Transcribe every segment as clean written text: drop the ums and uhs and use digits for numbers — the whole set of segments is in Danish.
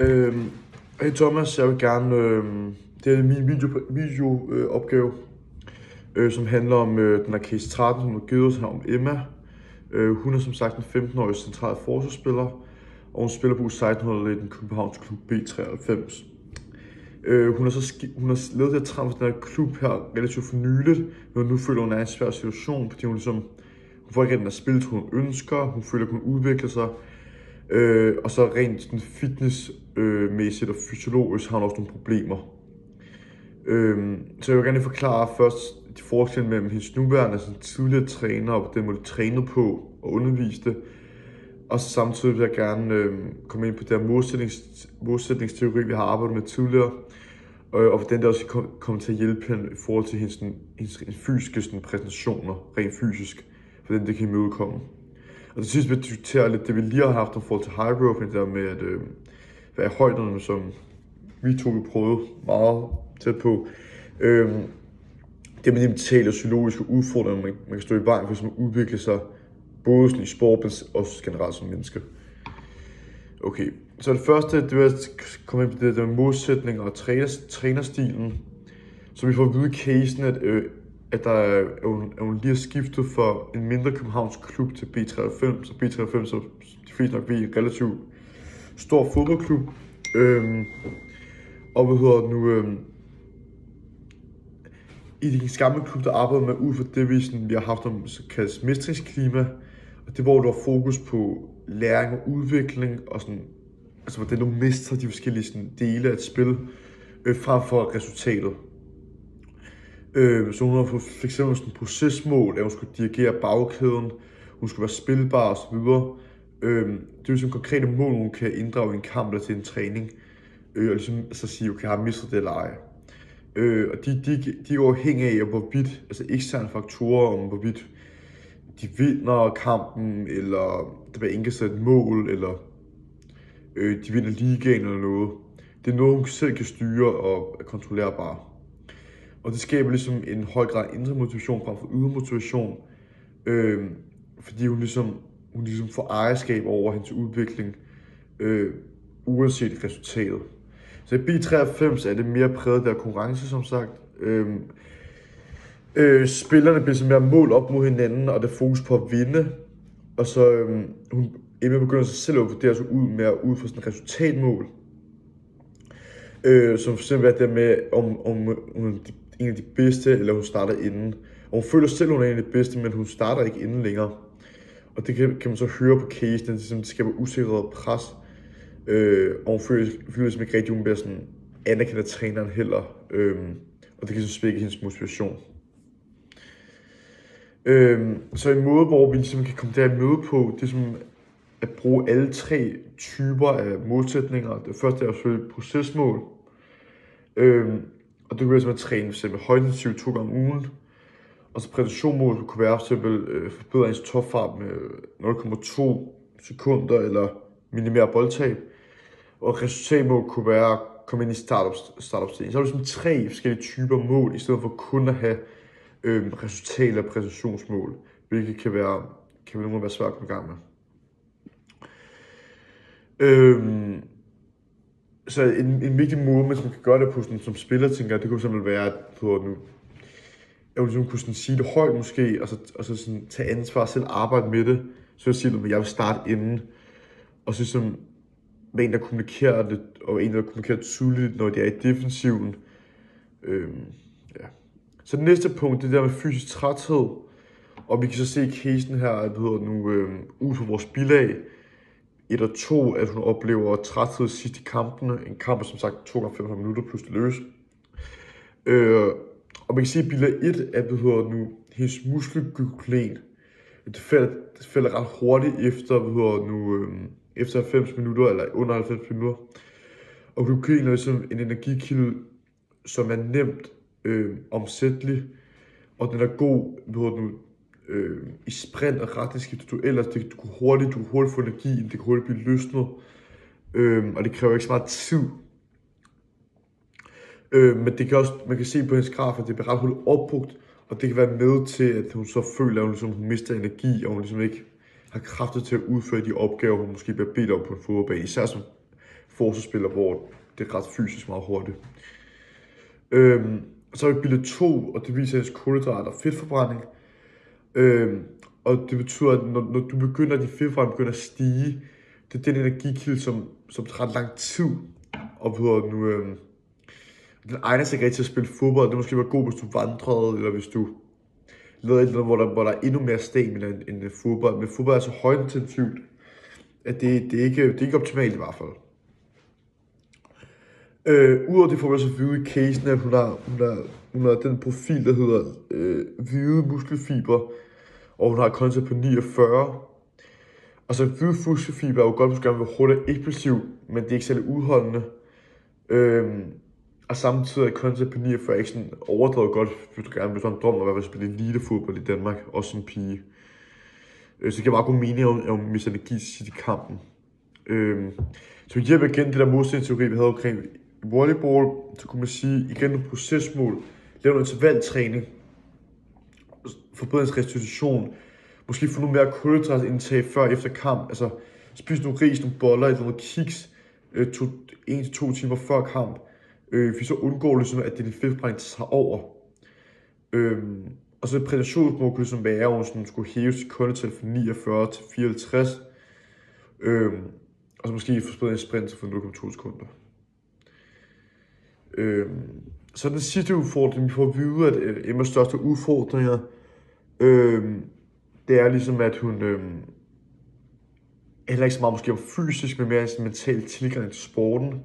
Hey Thomas, jeg vil gerne, det er min videoopgave, som handler om den her case 13, som er givet os her om Emma. Hun er som sagt en 15-årig central forsvarsspiller, og hun spiller på U16-holdet i den københavnske klub B93. Hun har levet det her for den her klub her relativt for nyligt, men nu føler hun er i en svær situation, fordi hun får ikke den her spil, hun ønsker, hun føler, at hun udvikler sig. Og så rent fitnessmæssigt og fysiologisk har hun også nogle problemer. Så jeg vil gerne forklare først de forskelle mellem hendes nuværende tidligere træner og den måde de trænede på og underviste. Og så samtidig vil jeg gerne komme ind på det her modsætningsteori, vi har arbejdet med tidligere. Og hvordan det også kommer til at hjælpe hende i forhold til hendes fysiske præstationer, rent fysisk, hvordan det kan imødekomme. Og til sidst vil jeg diskutere lidt det, vi lige har haft om forhold til high rope, der med at være i højderne, som vi to prøvede meget tæt på. Det med de mentale og psykologiske udfordringer, man kan stå i vejen for, som at udvikle sig, både i sport, men også generelt som menneske. Okay, så det første, det vil jeg komme ind på det der med modsætninger og trænerstilen. Så vi får at vide i casen, at hun lige har skiftet fra en mindre københavnsk klub til B93, så B93 så de fleste nok ved en relativt stor fodboldklub. I den gamle klub, der arbejder med ud for det, vi har haft om så kaldet mestringsklima, og det hvor der var fokus på læring og udvikling, og sådan, altså hvordan du mestrer de forskellige dele af et spil, frem for resultatet. Så hun har fået for eksempel sådan et procesmål, at hun skulle dirigere bagkæden, hun skulle være spilbar osv. Det er jo sådan konkrete mål, hun kan inddrage i en kamp eller til en træning, og ligesom så sige, okay, har jeg mistet det eller ej. Og de er afhængige af, hvorvidt, altså eksterne faktorer, om hvorvidt de vinder kampen, eller der bliver indkastet et mål, eller de vinder ligaen eller noget. Det er noget, hun selv kan styre og er kontrollerbar. Og det skaber ligesom en høj grad indre motivation frem for ydre motivation, fordi hun ligesom får ejerskab over hendes udvikling, uanset resultatet. Så i B93 er det mere præget af konkurrence, som sagt. Spillerne bliver mere mål op mod hinanden, og der er fokus på at vinde. Og så Emma begynder sig selv at vurdere sig ud fra sådan et resultatmål. Som for eksempel er det med, om hun er en af de bedste, eller hun starter inden. Og hun føler selv, at hun er en af de bedste, men hun starter ikke inden længere. Og det kan man så høre på casen, det skaber usikkerhed og pres. Og hun føler som ikke rigtig, hun bliver sådan anerkendt af træneren heller. Og det kan så svække hendes motivation. Så en måde, hvor vi ligesom kan komme der i møde på, det er som at bruge alle tre typer af målsætninger. Det første er selvfølgelig procesmål. Og det kan være som at træne for eksempel højintensivt 2 gange om ugen. Og så præstationmål kunne være for eksempel forbedre ens topfart med 0,2 sekunder eller minimere boldtab. Og resultatmål kunne være at komme ind i startup-stillingen. Så er det sådan 3 forskellige typer mål, i stedet for kun at have resultat- og præstationsmål, hvilket kan være svært at komme i gang med. Så en vigtig måde, man kan gøre det på sådan, som spiller, tænker jeg, det kunne simpelthen være, at jeg ville kunne sådan sige det højt måske, og så sådan tage ansvar og selv arbejde med det. Så jeg siger, at jeg vil starte inden, og så sådan med en, der kommunikerer det, og en, der kommunikerer tydeligt, når det er i defensiven. Ja. Så det næste punkt, det er der med fysisk træthed, og vi kan så se i casen her, ud fra vores bilag, 1 og 2, at hun oplever træthed sidst i kampene. En kamp er som sagt 2 gange 45 minutter plus det løs. Og man kan se i bilag 1, at hendes muskelglykogen, det falder ret hurtigt efter 90 minutter, eller under 90 minutter. Og glykogen er ligesom en energikilde, som er nemt omsættelig, og den er god i sprint og retningsskifte. Du kan hurtigt få energi, det kan hurtigt blive løsnet, og det kræver ikke så meget tid. Men det kan også, man kan se på hendes graf, at det bliver ret hurtigt opbrugt, og det kan være med til, at hun så føler, at hun mister energi, og hun ligesom ikke har kræfter til at udføre de opgaver, hun måske bliver bedt om på en fodboldbane, især som forsvarsspiller, hvor det er ret fysisk meget hurtigt. Så har vi billede 2, og det viser hans kulhydrater og fedtforbrænding. Og det betyder, at når du begynder, at de fedtforbrænding begynder at stige, det er den energikilde, som tager ret lang tid. Og den egner sig ikke rigtig til at spille fodbold. Det måske være god, hvis du vandrede, eller hvis du lavede et eller andet, hvor der er endnu mere stamina end fodbold. Men fodbold er så højintensivt, at det er ikke optimalt i hvert fald. Udover det får vi også at vide i casen, at hun har den profil, der hedder hvide muskelfiber, og hun har et koncept på 49. Og så hvide muskelfiber er jo godt, hvis du gerne vil være hurtigt eksplosiv, men det er ikke særlig udholdende. Og samtidig er koncept på 49 ikke sådan overdrevet godt, hvis du gerne vil have en drøm om at være spille elitefodbold i Danmark, også som pige. Så det giver meget god mening, at hun mister energi i kampen. Så vi hjælper igen det der modstandsteori, vi havde omkring volleyball, så kunne man sige, igen nogle procesmål, lave noget intervaltræning, forbedre ens restitution, måske få noget mere kulhydratindtag før og efter kamp, altså spise nogle ris, nogle boller, eller noget kiks, 1-2 timer før kamp, vi så undgår ligesom, at det er fedtforbrænding, der tager over. Og så et præstationsmål kunne ligesom være, at hun skulle hæve sit kundetal fra 49 til 54, og så måske få spillet en sprint for 0,2 sekunder. Så den sidste udfordring, vi får at vide, at Emmas største udfordringer, det er ligesom, at hun heller ikke så meget måske om fysisk, men mere en mental tilgang til sporten.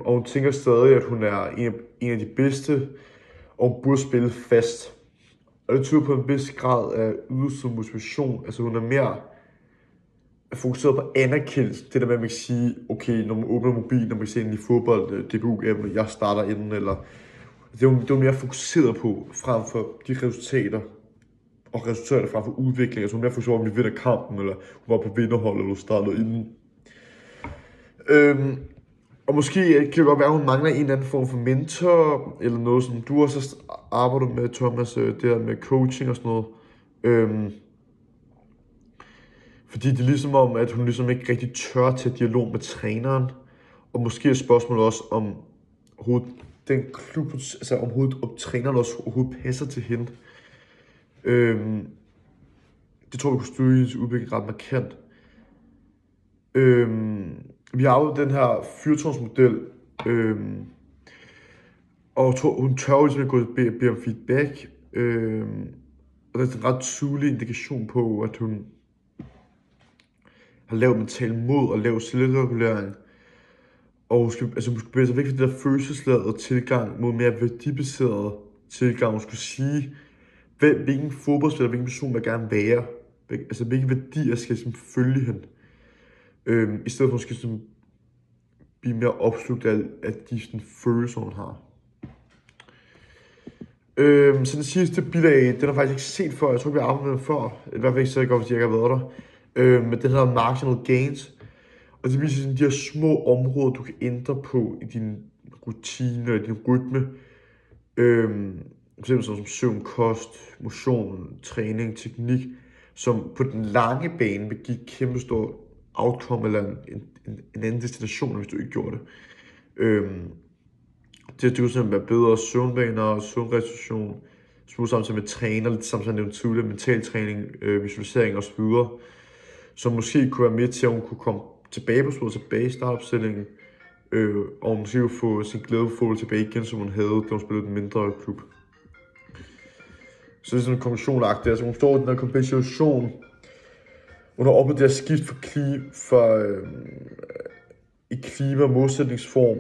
Og hun tænker stadig, at hun er en af de bedste, og hun burde spille fast. Og det tyder på en vis grad af ydelse og motivation. Altså hun er mere fokuseret på anerkendelse. Det der med, at man kan sige, okay, når man åbner mobilen, når man kan se ind i fodbold, DBU-appen, jeg starter inden, eller det er mere fokuseret på, frem for de resultater, og resultater frem for udvikling. Altså hun er mere fokuseret på, om vi vinder kampen, eller hun var på vinderhold, eller hun startede inden. Og måske kan det godt være, at hun mangler en eller anden form for mentor, eller noget, som du også arbejder med, Thomas, det her med coaching og sådan noget. Fordi det er ligesom om, at hun ligesom ikke rigtig tør til dialog med træneren. Og måske er spørgsmålet også, om den klub, altså om træneren også overhovedet passer til hende. Det tror vi kunne støde hendes udvikling ret markant. Vi har jo den her fyrtårnsmodel, og hun tør jo ligesom at gå og bede om feedback. Og der er en ret tydelig indikation på, at hun har lavet mental mod og lavet selvregulering. Og hun skal bevæge sig væk fra det der følelsesladede tilgang mod mere værdibaseret tilgang. Hun skulle sige, hvilken fodboldspiller, hvilken person man gerne være. Altså hvilke værdier skal følge hende. I stedet for at hun skal blive mere opslugt af de følelser, hun har. Så den sidste bilag, den har faktisk ikke set før. Jeg tror, vi har arbejdet med den før. I hvert fald ikke så godt, hvis jeg ikke har været der. Men den hedder Marginal Gains. Og det viser sådan de her små områder, du kan ændre på i din rutine og din rytme. For eksempel som søvn, kost, motion, træning, teknik, som på den lange bane vil give et kæmpe stort outcome eller en anden destination, hvis du ikke gjorde det. Det kunne simpelthen være bedre søvnvaner, søvnrestitution, smule samtidig med træner, lidt samtidig nævnt tidligere, mental træning, visualisering osv., som måske kunne være med til, at hun kunne komme tilbage på sporet, tilbage i startopstillingen, og måske kunne få sin glædefølelse tilbage igen, som hun havde, da hun spillede den mindre klub. Så det er sådan en kombinationagtigt. Altså hun står i den her kompensation. Hun har oplevet det her skift i klima og modsætningsform,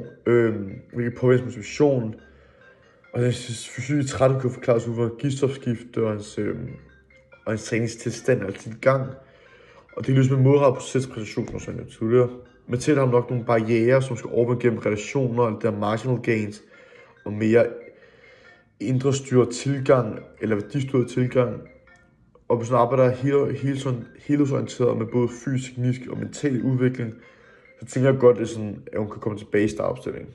hvilket påvirker motivation. Og den fysiske træt kan forklares ud fra giftstofskift og hans træningstilstand og til gang. Og det er ligesom en modrettet procespræstation, som jeg tidligere. Men til har nok nogle barrierer, som skal overvinde gennem relationer, eller der marginal gains, og mere indre styret tilgang, eller værdistyret tilgang. Og hvis man arbejder helhedsorienteret med både fysisk, teknisk og mental udvikling, så tænker jeg godt, at hun kan komme tilbage i startopstillingen.